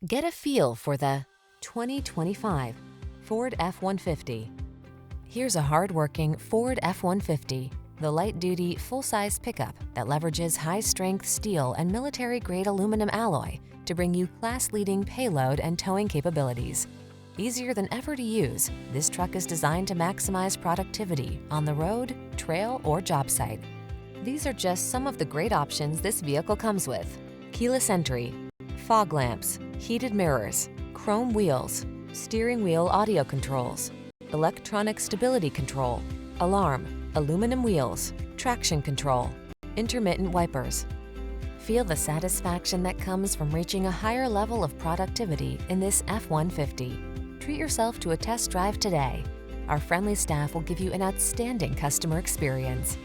Get a feel for the 2025 Ford F-150. Here's a hard-working Ford F-150, the light-duty, full-size pickup that leverages high-strength steel and military-grade aluminum alloy to bring you class-leading payload and towing capabilities. Easier than ever to use, this truck is designed to maximize productivity on the road, trail, or job site. These are just some of the great options this vehicle comes with: keyless entry, fog lamps, heated mirrors, chrome wheels, steering wheel audio controls, electronic stability control, alarm, aluminum wheels, traction control, intermittent wipers. Feel the satisfaction that comes from reaching a higher level of productivity in this F-150. Treat yourself to a test drive today. Our friendly staff will give you an outstanding customer experience.